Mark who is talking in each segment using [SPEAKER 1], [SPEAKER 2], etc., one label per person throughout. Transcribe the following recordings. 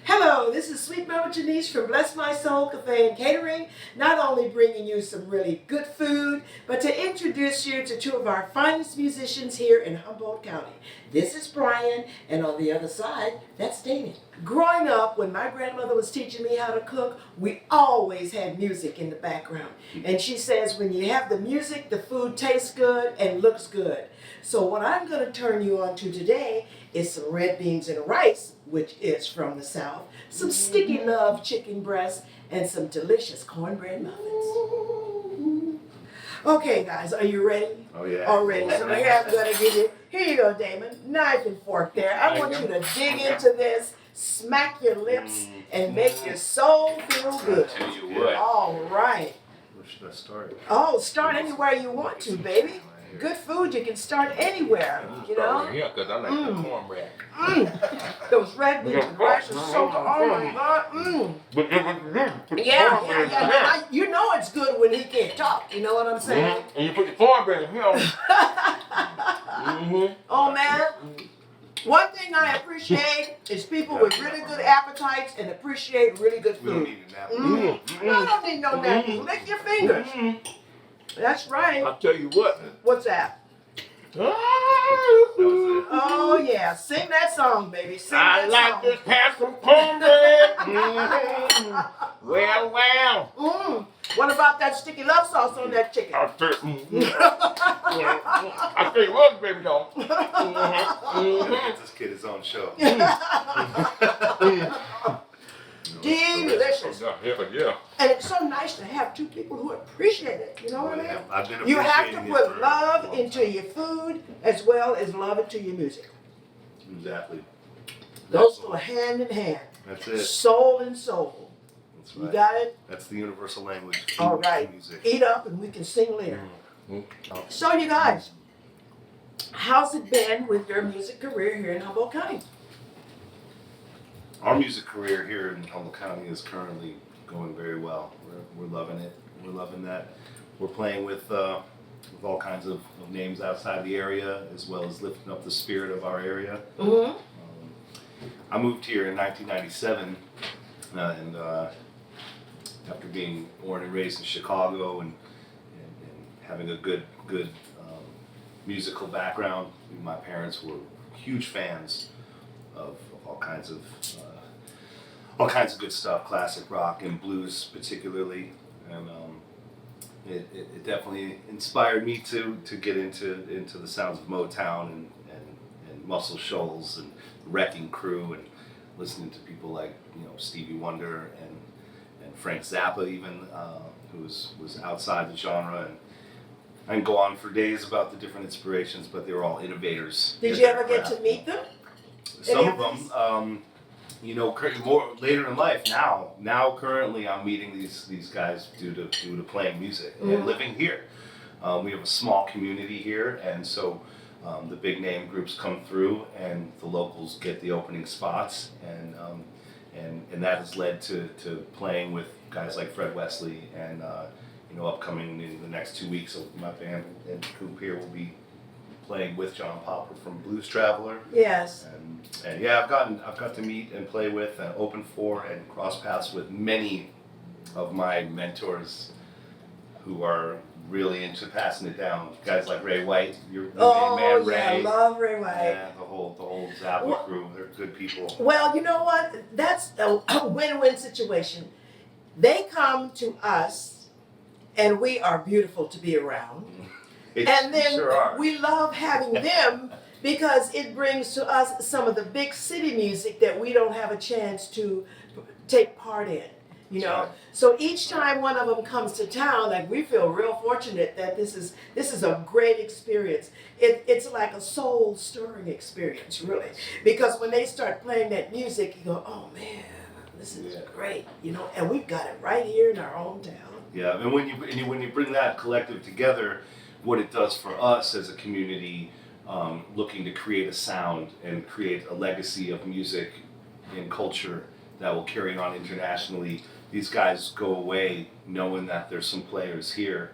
[SPEAKER 1] Hello, this is Sweet Mama Janice from Bless My Soul Cafe and Catering, not only bringing you some really good food, but to introduce you to two of our finest musicians here in Humboldt County. This is Brian, and on the other side, that's David. Growing up, when my grandmother was teaching me how to cook, we always had music in the background. And she says when you have the music, the food tastes good and looks good. So what I'm going to turn you on to today is some red beans and rice, which is from the South, some sticky love chicken breast, and some delicious cornbread muffins. Okay, guys, are you ready?
[SPEAKER 2] Oh, yeah.
[SPEAKER 1] Already. So here I'm going to give you, here you go, Damon, knife and fork there. I want you to dig into this, smack your lips, and make your soul feel good.
[SPEAKER 2] I tell you what.
[SPEAKER 1] All right.
[SPEAKER 2] Where should I start?
[SPEAKER 1] Oh, start anywhere you want to, baby. Good food, you can start anywhere, you know?
[SPEAKER 3] Yeah, because I like the cornbread.
[SPEAKER 1] Those red beans and rice are so, oh my God, Yeah. You know it's good when he can't talk, you know what I'm saying?
[SPEAKER 3] And you put the cornbread in here.
[SPEAKER 1] Oh man, one thing I appreciate is people with really good appetites and appreciate really good
[SPEAKER 2] We don't
[SPEAKER 1] food.
[SPEAKER 2] need a napkin.
[SPEAKER 1] No, don't need no napkins, lick your fingers. That's right.
[SPEAKER 3] I'll tell you what.
[SPEAKER 1] What's that?
[SPEAKER 2] That was it.
[SPEAKER 1] Oh yeah, sing that song, baby. Sing
[SPEAKER 3] I
[SPEAKER 1] that
[SPEAKER 3] like
[SPEAKER 1] song.
[SPEAKER 3] this handsome cornbread. Well.
[SPEAKER 1] What about that sticky love sauce on that chicken?
[SPEAKER 3] I tell you what, baby doll.
[SPEAKER 2] Get this kid his own show.
[SPEAKER 1] Delicious.
[SPEAKER 3] Yeah.
[SPEAKER 1] And it's so nice to have two people who appreciate it. You know what I mean?
[SPEAKER 2] I've been
[SPEAKER 1] You have to
[SPEAKER 2] appreciating it
[SPEAKER 1] put
[SPEAKER 2] for
[SPEAKER 1] love
[SPEAKER 2] a long
[SPEAKER 1] into
[SPEAKER 2] time.
[SPEAKER 1] your food as well as love into your music.
[SPEAKER 2] Exactly.
[SPEAKER 1] Those go hand in hand.
[SPEAKER 2] That's it.
[SPEAKER 1] Soul and soul.
[SPEAKER 2] That's
[SPEAKER 1] You
[SPEAKER 2] right.
[SPEAKER 1] got it?
[SPEAKER 2] That's the universal language.
[SPEAKER 1] All right.
[SPEAKER 2] Music.
[SPEAKER 1] Eat up and we can sing later. So you guys, how's it been with your music career here in Humboldt County?
[SPEAKER 2] Our music career here in Humboldt County is currently going very well. We're loving it. We're loving that. We're playing with all kinds of names outside the area, as well as lifting up the spirit of our area.
[SPEAKER 1] Mm-hmm.
[SPEAKER 2] I moved here in 1997, and after being born and raised in Chicago and having a good musical background, my parents were huge fans of all kinds of good stuff, classic rock and blues particularly, and it definitely inspired me to get into the sounds of Motown and Muscle Shoals and Wrecking Crew and listening to people like Stevie Wonder and Frank Zappa even, who was outside the genre, and I can go on for days about the different inspirations, but they were all innovators.
[SPEAKER 1] Did
[SPEAKER 2] in
[SPEAKER 1] you
[SPEAKER 2] their
[SPEAKER 1] ever get
[SPEAKER 2] craft.
[SPEAKER 1] to meet them?
[SPEAKER 2] Some
[SPEAKER 1] Any
[SPEAKER 2] of
[SPEAKER 1] of
[SPEAKER 2] them, more later in life. Now currently, I'm meeting these guys due to playing music and living here. We have a small community here, and so the big name groups come through, and the locals get the opening spots, and that has led to playing with guys like Fred Wesley, and upcoming in the next 2 weeks, my band and Coop here will be playing with John Popper from Blues Traveler.
[SPEAKER 1] Yes.
[SPEAKER 2] And yeah, I've got to meet and play with and open for and cross paths with many of my mentors who are really into passing it down. Guys like Ray White, your main man Ray.
[SPEAKER 1] Love Ray White.
[SPEAKER 2] Yeah, the whole Zappa crew. They're good people.
[SPEAKER 1] Well, you know what? That's a win-win situation. They come to us, and we are beautiful to be around. And then
[SPEAKER 2] sure are.
[SPEAKER 1] we love having them because it brings to us some of the big city music that we don't have a chance to take part in.
[SPEAKER 2] Sure.
[SPEAKER 1] So each time one of them comes to town, like we feel real fortunate that this is a great experience. It's like a soul stirring experience, really, because when they start playing that music, you go, oh man, this is great, and we've got it right here in our own town.
[SPEAKER 2] Yeah, and when you bring that collective together, what it does for us as a community, looking to create a sound and create a legacy of music and culture that will carry on internationally. These guys go away knowing that there's some players here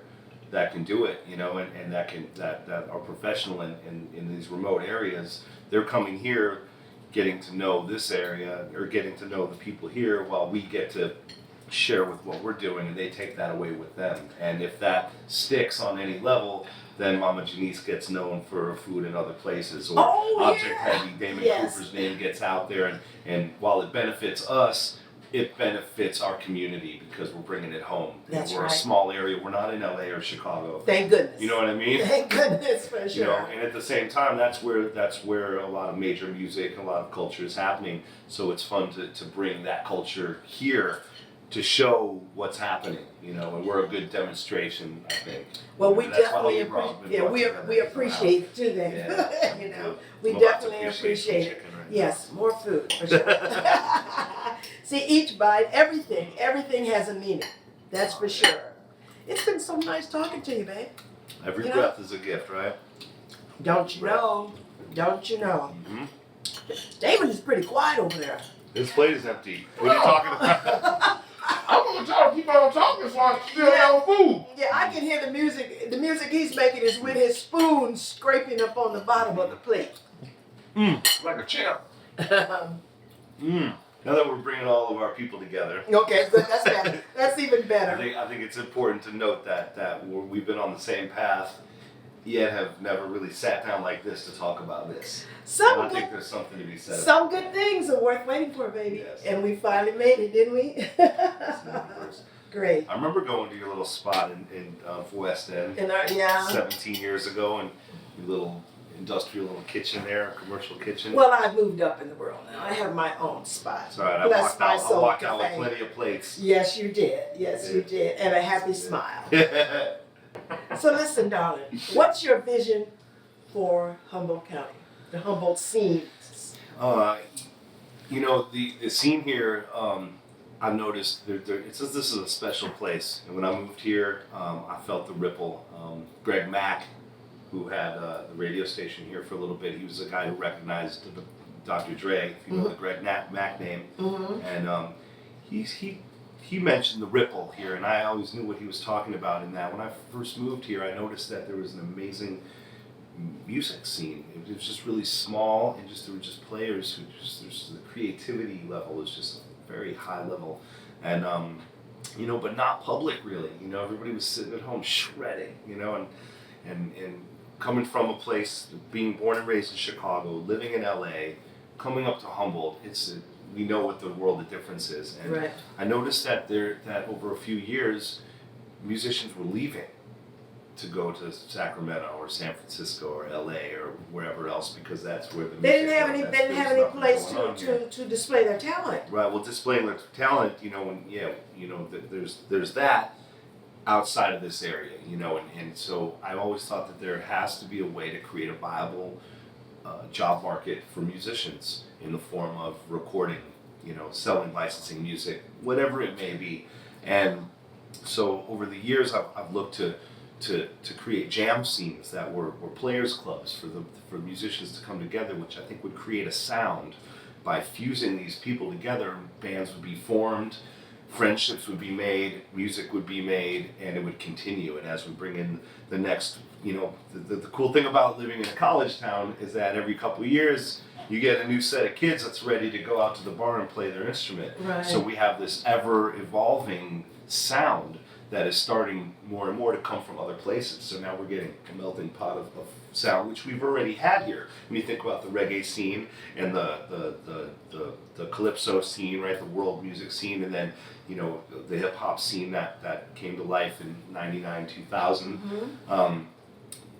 [SPEAKER 2] that can do it, and that are professional in these remote areas. They're coming here getting to know this area or getting to know the people here while we get to share with what we're doing, and they take that away with them. And if that sticks on any level, then Mama Janice gets known for her food in other places, or Object Heavy, Damon Cooper's name gets out there, and while it benefits us, it benefits our community because we're bringing it home.
[SPEAKER 1] That's
[SPEAKER 2] we're
[SPEAKER 1] right.
[SPEAKER 2] a small area. We're not in LA or Chicago.
[SPEAKER 1] Thank goodness.
[SPEAKER 2] You know what I mean?
[SPEAKER 1] Thank goodness for sure.
[SPEAKER 2] You know, and at the same time, that's where a lot of major music, a lot of culture is happening. So it's fun to bring that culture here to show what's happening. You know, and we're a good demonstration, I think.
[SPEAKER 1] Well, we
[SPEAKER 2] That's why
[SPEAKER 1] definitely we appreciate it too. Then
[SPEAKER 2] Yeah.
[SPEAKER 1] you know, we
[SPEAKER 2] We'll have to
[SPEAKER 1] definitely
[SPEAKER 2] some
[SPEAKER 1] appreciate it.
[SPEAKER 2] chicken right now.
[SPEAKER 1] Yes, more food for sure. See, each bite, everything has a meaning. That's for sure. It's been so nice talking to you, babe.
[SPEAKER 2] Every
[SPEAKER 1] You know?
[SPEAKER 2] breath is a gift, right?
[SPEAKER 1] Don't you know? Don't you know?
[SPEAKER 2] Mm-hmm.
[SPEAKER 1] David is pretty quiet over there.
[SPEAKER 2] This plate is empty. What are you talking about?
[SPEAKER 3] I'm gonna try to keep on talking so I can still have food.
[SPEAKER 1] Yeah, I can hear the music. The music he's making is with his spoon scraping up on the bottom of the plate.
[SPEAKER 3] Like a champ.
[SPEAKER 2] Now that we're bringing all of our people together,
[SPEAKER 1] Okay, good. That's better. That's even better.
[SPEAKER 2] I think it's important to note that we've been on the same path, yet have never really sat down like this to talk about this. And
[SPEAKER 1] Some
[SPEAKER 2] I
[SPEAKER 1] good,
[SPEAKER 2] think there's something to be said.
[SPEAKER 1] some good things are worth waiting for, baby.
[SPEAKER 2] Yes.
[SPEAKER 1] And we finally made it, didn't we? Great.
[SPEAKER 2] I remember going to your little spot in West End
[SPEAKER 1] And our, yeah.
[SPEAKER 2] 17 years ago, and your little industrial little kitchen there, commercial kitchen.
[SPEAKER 1] Well, I've moved up in the world now. I have my own spot.
[SPEAKER 2] It's all right. I
[SPEAKER 1] Bless my
[SPEAKER 2] walked
[SPEAKER 1] soul
[SPEAKER 2] out with
[SPEAKER 1] cafe.
[SPEAKER 2] plenty of plates.
[SPEAKER 1] Yes, you did. Yes, you did. And a happy smile. So listen, darling, what's your vision for Humboldt County, the Humboldt scene?
[SPEAKER 2] You know, the scene here, I've noticed this is a special place. And when I moved here, I felt the ripple. Greg Mack, who had the radio station here for a little bit, he was a guy who recognized Dr. Dre, if you know the Greg Mack name. And he mentioned the ripple here, and I always knew what he was talking about in that. When I first moved here, I noticed that there was an amazing music scene. It was just really small, and there were just players who the creativity level was just very high level, and you know, but not public really. You know, everybody was sitting at home shredding. You know, and coming from a place, being born and raised in Chicago, living in LA, coming up to Humboldt, we know what the world of difference is. And
[SPEAKER 1] Right.
[SPEAKER 2] I noticed that over a few years, musicians were leaving to go to Sacramento or San Francisco or LA or wherever else because that's where the
[SPEAKER 1] They didn't
[SPEAKER 2] music
[SPEAKER 1] have
[SPEAKER 2] was.
[SPEAKER 1] any.
[SPEAKER 2] That's
[SPEAKER 1] They didn't
[SPEAKER 2] where
[SPEAKER 1] have
[SPEAKER 2] there's
[SPEAKER 1] any
[SPEAKER 2] nothing
[SPEAKER 1] place
[SPEAKER 2] going on here.
[SPEAKER 1] to display their talent.
[SPEAKER 2] Right. Well, displaying their talent, you know, and you know, there's that outside of this area, you know, and so I always thought that there has to be a way to create a viable job market for musicians in the form of recording, you know, selling, licensing music, whatever it may be. And so over the years, I've looked to create jam scenes that were players clubs for musicians to come together, which I think would create a sound by fusing these people together. Bands would be formed, friendships would be made, music would be made, and it would continue. And as we bring in the next, you know, the cool thing about living in a college town is that every couple of years you get a new set of kids that's ready to go out to the bar and play their instrument.
[SPEAKER 1] Right.
[SPEAKER 2] So we have this ever evolving sound that is starting more and more to come from other places. So now we're getting a melting pot of sound, which we've already had here. When you think about the reggae scene and the calypso scene, right, the world music scene, and then, you know, the hip hop scene that came to life in '99, 2000.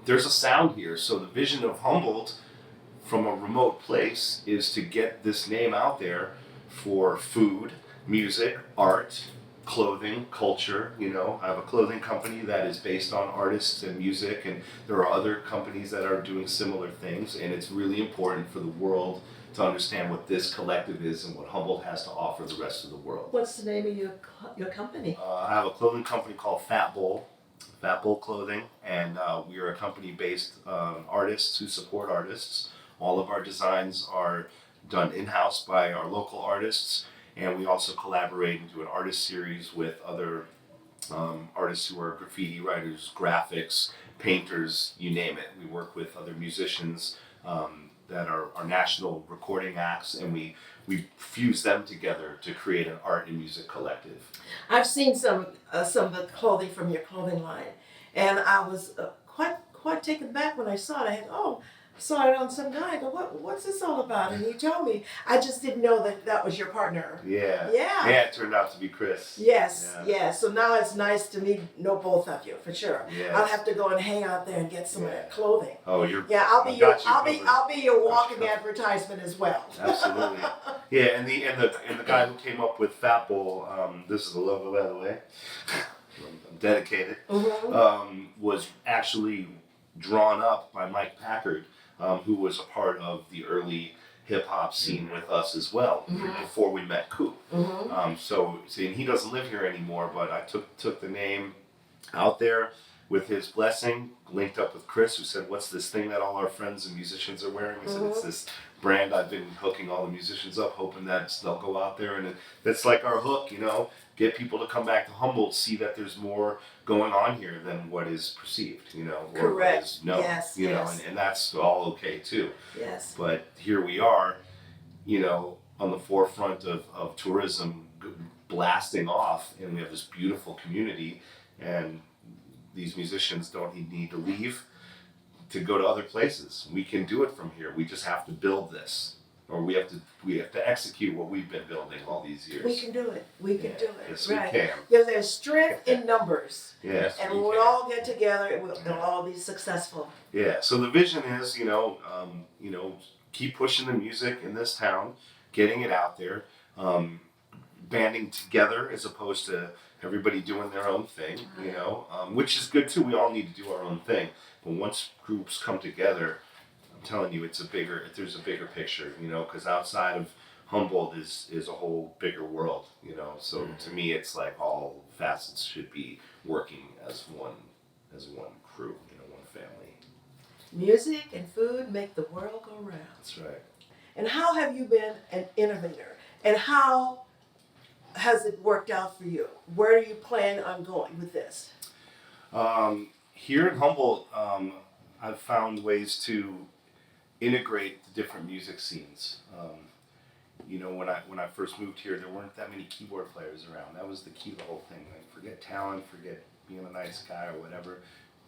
[SPEAKER 2] There's a sound here. So the vision of Humboldt from a remote place is to get this name out there for food, music, art, clothing, culture. You know, I have a clothing company that is based on artists and music, and there are other companies that are doing similar things, and it's really important for the world to understand what this collective is and what Humboldt has to offer the rest of the world.
[SPEAKER 1] What's the name of your company?
[SPEAKER 2] I have a clothing company called Fat Bowl Clothing, and we are a company based on artists who support artists. All of our designs are done in-house by our local artists, and we also collaborate and do an artist series with other artists who are graffiti writers, graphics, painters, you name it. We work with other musicians that are national recording acts, and we fuse them together to create an art and music collective.
[SPEAKER 1] I've seen some of the clothing from your clothing line, and I was quite taken back when I saw it. Saw it on some guy. I go, what's this all about? And he told me. I just didn't know that was your partner.
[SPEAKER 2] Yeah.
[SPEAKER 1] Yeah.
[SPEAKER 2] Yeah, it turned out to be Chris.
[SPEAKER 1] Yes,
[SPEAKER 2] Yeah.
[SPEAKER 1] yes. So now it's nice to know both of you for sure.
[SPEAKER 2] Yes.
[SPEAKER 1] I'll have to go and hang out there and get some of that clothing.
[SPEAKER 2] Oh, you're.
[SPEAKER 1] Yeah,
[SPEAKER 2] I've got you covered.
[SPEAKER 1] I'll be your walking advertisement as well.
[SPEAKER 2] Absolutely. Yeah, and the guy who came up with Fat Bowl, this is the logo, by the way. I'm dedicated. Was actually drawn up by Mike Packard, who was a part of the early hip hop scene with us as well before we met Coop. So and he doesn't live here anymore, but I took the name out there with his blessing, linked up with Chris, who said, "What's this thing that all our friends and musicians are wearing?" He said, "It's this brand I've been hooking all the musicians up, hoping that they'll go out there, and that's like our hook, get people to come back to Humboldt, see that there's more going on here than what is perceived, or
[SPEAKER 1] Correct.
[SPEAKER 2] what is known,
[SPEAKER 1] Yes,
[SPEAKER 2] you know,
[SPEAKER 1] yes.
[SPEAKER 2] and that's all okay too.
[SPEAKER 1] Yes.
[SPEAKER 2] But here we are, on the forefront of tourism blasting off, and we have this beautiful community, and these musicians don't need to leave to go to other places. We can do it from here. We just have to build this, or we have to execute what we've been building all these years.
[SPEAKER 1] We can do it. We can do it.
[SPEAKER 2] Yes,
[SPEAKER 1] right.
[SPEAKER 2] we can.
[SPEAKER 1] Because there's strength in numbers.
[SPEAKER 2] Yes,
[SPEAKER 1] And
[SPEAKER 2] we
[SPEAKER 1] when we
[SPEAKER 2] can.
[SPEAKER 1] all get together, they'll all be successful.
[SPEAKER 2] Yeah. So the vision is, keep pushing the music in this town, getting it out there, banding together as opposed to everybody doing their own thing, which is good too. We all need to do our own thing. But once groups come together, I'm telling you, there's a bigger picture, because outside of Humboldt is a whole bigger world, So to me, it's like all facets should be working as one crew, one family.
[SPEAKER 1] Music and food make the world go round.
[SPEAKER 2] That's right.
[SPEAKER 1] And how have you been an innovator? And how has it worked out for you? Where do you plan on going with this?
[SPEAKER 2] Here in Humboldt, I've found ways to integrate the different music scenes. When I first moved here, there weren't that many keyboard players around. That was the key to the whole thing. Like, forget talent, forget being a nice guy or whatever.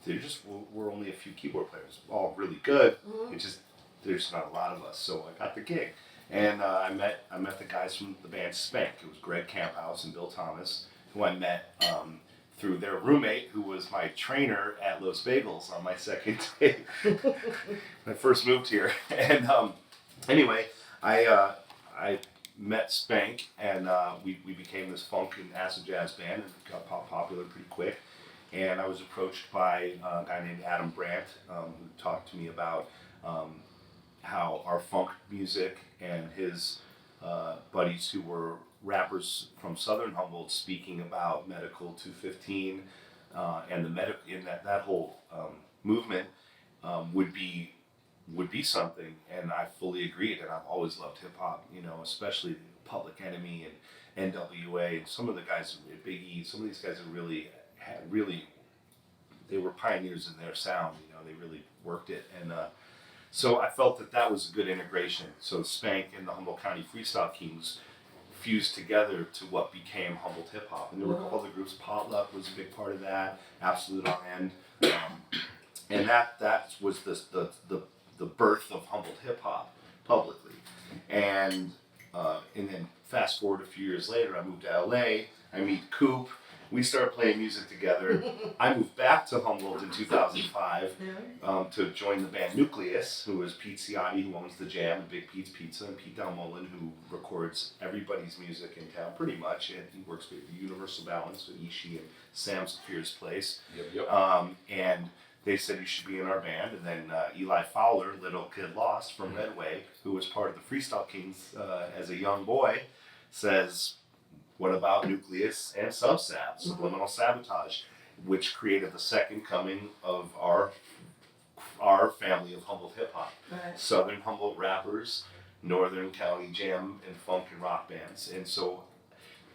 [SPEAKER 2] There just were only a few keyboard players, all really good. It's just there's not a lot of us. So I got the gig, and I met the guys from the band Spank. It was Greg Camphouse and Bill Thomas, who I met through their roommate, who was my trainer at Los Bagels on my second day when I first moved here. And anyway, I met Spank, and we became this funk and acid jazz band, and got popular pretty quick. And I was approached by a guy named Adam Brandt, who talked to me about how our funk music and his buddies who were rappers from Southern Humboldt speaking about Medical 215 and that whole movement would be something, and I fully agreed. And I've always loved hip hop, especially Public Enemy and NWA, and some of the guys, Big E. Some of these guys are really they were pioneers in their sound. They really worked it, and so I felt that was a good integration. So Spank and the Humboldt County Freestyle Kings fused together to what became Humboldt hip hop, and there were a couple other groups. Potluck was a big part of that. Absolute on End, and that was the birth of Humboldt hip hop publicly, and then fast forward a few years later, I moved to LA. I meet Coop. We started playing music together. I moved back to Humboldt in 2005 to join the band Nucleus, who is Pete Ciotti, who owns The Jam and Big Pete's Pizza, and Pete Dalmolin, who records everybody's music in town pretty much, and he works with Universal Balance with Ishii and Sam Saphir's place.
[SPEAKER 3] Yep.
[SPEAKER 2] And they said you should be in our band, and then Eli Fowler, Little Kid Lost from Redway, who was part of the Freestyle Kings as a young boy, says, what about Nucleus and Subsab, Subliminal Sabotage, which created the second coming of our family of Humboldt hip hop.
[SPEAKER 1] Right.
[SPEAKER 2] Southern Humboldt rappers, Northern County jam and funk and rock bands. And so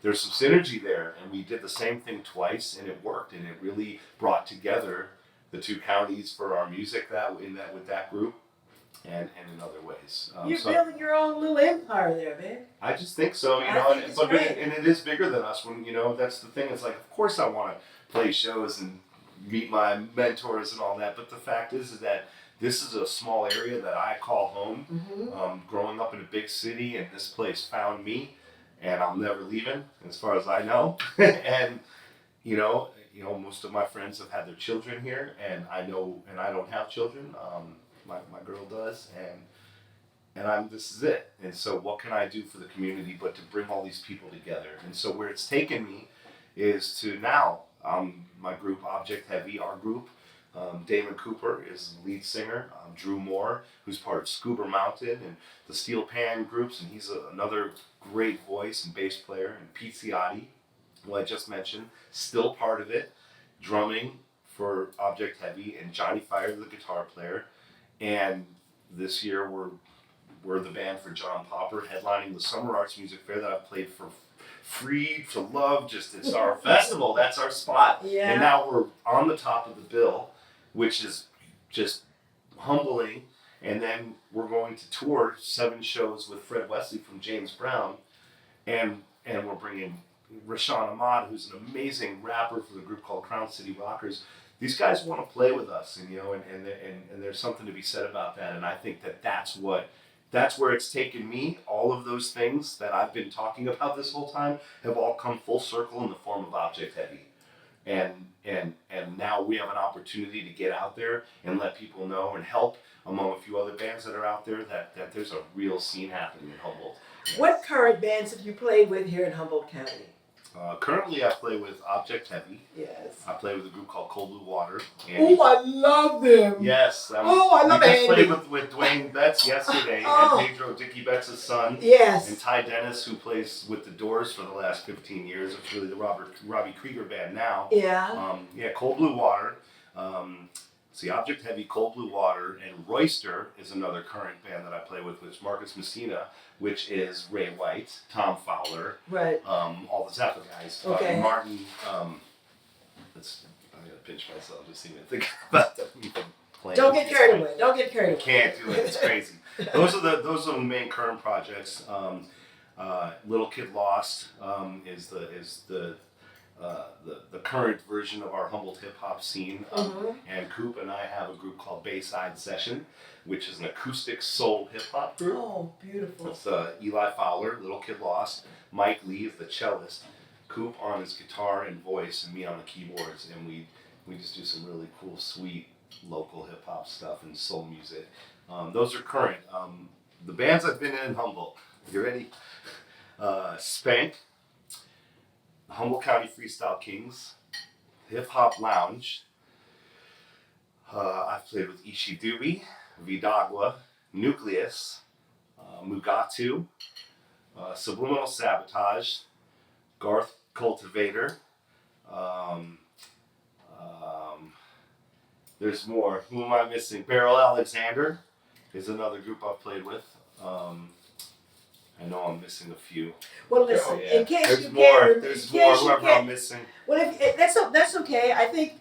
[SPEAKER 2] there's some synergy there, and we did the same thing twice, and it worked, and it really brought together the two counties for our music with that group. and in other ways.
[SPEAKER 1] You're
[SPEAKER 2] So
[SPEAKER 1] building your own little empire there, man.
[SPEAKER 2] I just think so, you
[SPEAKER 1] I
[SPEAKER 2] know,
[SPEAKER 1] think
[SPEAKER 2] and,
[SPEAKER 1] it's
[SPEAKER 2] but
[SPEAKER 1] great.
[SPEAKER 2] it, and it is bigger than us. When that's the thing. It's like, of course, I want to play shows and meet my mentors and all that. But the fact is that this is a small area that I call home. Growing up in a big city, and this place found me, and I'm never leaving, as far as I know. And most of my friends have had their children here, and I don't have children. My girl does, and this is it. And so what can I do for the community but to bring all these people together? And so where it's taken me is to now, my group Object Heavy, our group, Damon Cooper is the lead singer, Drew Moore, who's part of Scuba Mountain and the Steel Pan groups, and he's another great voice and bass player, and Pete Ciotti, who I just mentioned, still part of it, drumming for Object Heavy, and Johnny Fire, the guitar player. And this year we're the band for John Popper, headlining the Summer Arts Music Fair that I've played for free to love. Just it's our festival. That's our spot.
[SPEAKER 1] Yeah.
[SPEAKER 2] And now we're on the top of the bill, which is just humbling. And then we're going to tour 7 shows with Fred Wesley from James Brown, and we're bringing Rashawn Ahmad, who's an amazing rapper for the group called Crown City Rockers. These guys want to play with us, and there's something to be said about that. And I think that's where it's taken me. All of those things that I've been talking about this whole time have all come full circle in the form of Object Heavy. And now we have an opportunity to get out there and let people know and help, among a few other bands that are out there, that there's a real scene happening in Humboldt.
[SPEAKER 1] What current bands have you played with here in Humboldt County?
[SPEAKER 2] Currently I play with Object Heavy.
[SPEAKER 1] Yes.
[SPEAKER 2] I play with a group called Cold Blue Water.
[SPEAKER 1] Oh, I love them.
[SPEAKER 2] Yes.
[SPEAKER 1] I love
[SPEAKER 2] We just
[SPEAKER 1] Andy.
[SPEAKER 2] played with Dwayne Betts yesterday,
[SPEAKER 1] Oh.
[SPEAKER 2] and Pedro Dickey Betts' son.
[SPEAKER 1] Yes.
[SPEAKER 2] And Ty Dennis, who plays with the Doors for the last 15 years. It's really the Robbie Krieger band now.
[SPEAKER 1] Yeah.
[SPEAKER 2] Cold Blue Water. It's the Object Heavy, Cold Blue Water, and Royster is another current band that I play with, which is Marcus Messina, which is Ray White, Tom Fowler,
[SPEAKER 1] Right.
[SPEAKER 2] all the Zappa guys.
[SPEAKER 1] Okay.
[SPEAKER 2] Martin, I gotta pinch myself just even think about that.
[SPEAKER 1] Don't get carried away. Don't get carried away.
[SPEAKER 2] Can't do it. It's crazy. Those are the main current projects. Little Kid Lost is the current version of our Humboldt hip hop scene. And Coop and I have a group called Bayside Session, which is an acoustic soul hip hop group.
[SPEAKER 1] Oh, beautiful.
[SPEAKER 2] It's Eli Fowler, Little Kid Lost, Mike Lee, the cellist, Coop on his guitar and voice, and me on the keyboards, and we just do some really cool, sweet local hip hop stuff and soul music. Those are current. The bands I've been in Humboldt. You ready? Spank, Humboldt County Freestyle Kings, Hip Hop Lounge. I've played with Ishi Doobie, Vidagua, Nucleus, Mugatu, Subliminal Sabotage, Garth Cultivator. There's more. Who am I missing? Beryl Alexander is another group I've played with. I know I'm missing a few.
[SPEAKER 1] Well, listen.
[SPEAKER 2] Yeah.
[SPEAKER 1] In case
[SPEAKER 2] There's
[SPEAKER 1] you
[SPEAKER 2] more.
[SPEAKER 1] can't,
[SPEAKER 2] There's
[SPEAKER 1] in
[SPEAKER 2] more.
[SPEAKER 1] case you
[SPEAKER 2] Whoever
[SPEAKER 1] can't-
[SPEAKER 2] I'm missing.
[SPEAKER 1] Well, that's okay. I think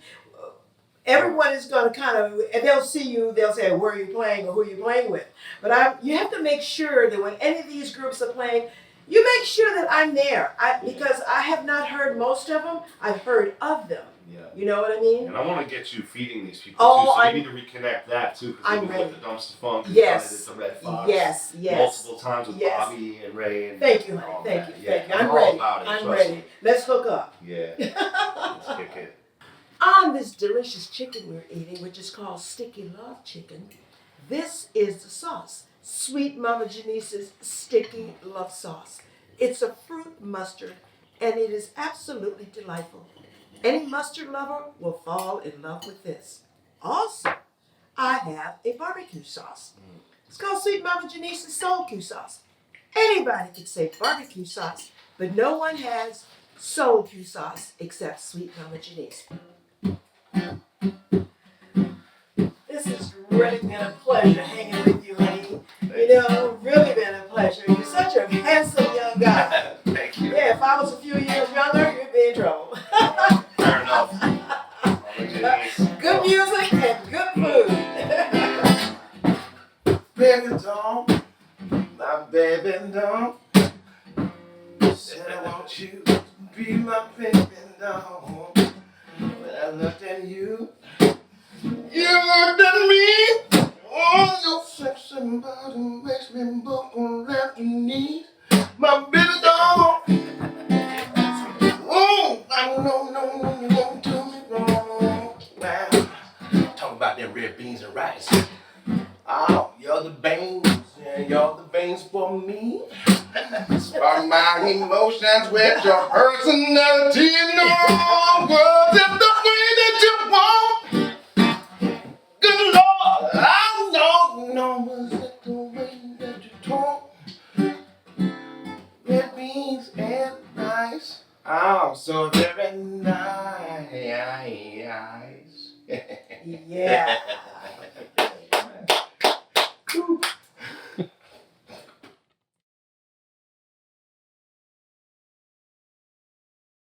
[SPEAKER 1] everyone is going to kind of, and they'll see you. They'll say, "Where are you playing?" or "Who are you playing with?" But you have to make sure that when any of these groups are playing, you make sure that I'm there. Because I have not heard most of them. I've heard of them.
[SPEAKER 2] Yeah.
[SPEAKER 1] You know what I mean?
[SPEAKER 2] And I want to get you feeding these people
[SPEAKER 1] Oh,
[SPEAKER 2] too, so
[SPEAKER 1] I'm-
[SPEAKER 2] we need to reconnect that too, because
[SPEAKER 1] I'm
[SPEAKER 2] we did
[SPEAKER 1] ready.
[SPEAKER 2] the Dumpster Funk, and
[SPEAKER 1] Yes.
[SPEAKER 2] the Red Fox,
[SPEAKER 1] Yes. Yes.
[SPEAKER 2] multiple times with
[SPEAKER 1] Yes.
[SPEAKER 2] Bobby and Ray. And
[SPEAKER 1] Thank you,
[SPEAKER 2] all
[SPEAKER 1] honey. Thank
[SPEAKER 2] that.
[SPEAKER 1] you.
[SPEAKER 2] Yeah,
[SPEAKER 1] Thank you. I'm
[SPEAKER 2] all
[SPEAKER 1] ready.
[SPEAKER 2] about it,
[SPEAKER 1] I'm
[SPEAKER 2] trust
[SPEAKER 1] ready.
[SPEAKER 2] me.
[SPEAKER 1] Let's hook up.
[SPEAKER 2] Yeah. Let's kick it.
[SPEAKER 1] On this delicious chicken we're eating, which is called Sticky Love Chicken, this is the sauce. Sweet Mama Janice's Sticky Love Sauce. It's a fruit mustard, and it is absolutely delightful. Any mustard lover will fall in love with this. Also, I have a barbecue sauce. It's called Sweet Mama Janice's Soul Q Sauce. Anybody could say barbecue sauce, but no one has Soul Q Sauce except Sweet Mama Janice. This has really been a pleasure hanging with you, honey. You know, really been a pleasure. You're such a handsome young guy.
[SPEAKER 2] Thank you.
[SPEAKER 1] Yeah, if I was a few years younger, you'd be in trouble.
[SPEAKER 2] Fair enough. Mama Janice.
[SPEAKER 1] Good music and good food.
[SPEAKER 2] want you to be my baby doll. When I looked at you, you looked at me. Oh, your sexy body makes me buckle at the knees. My baby doll. Oh, I know you won't do me wrong. Wow. Talk about them red beans and rice. Oh, you're the veins, yeah, you're the veins for me. Spark my emotions with your personality. No words in the way that you want. Good Lord, I don't know was it the way that you talk. Red beans and rice. Oh, so very nice.
[SPEAKER 1] Yeah.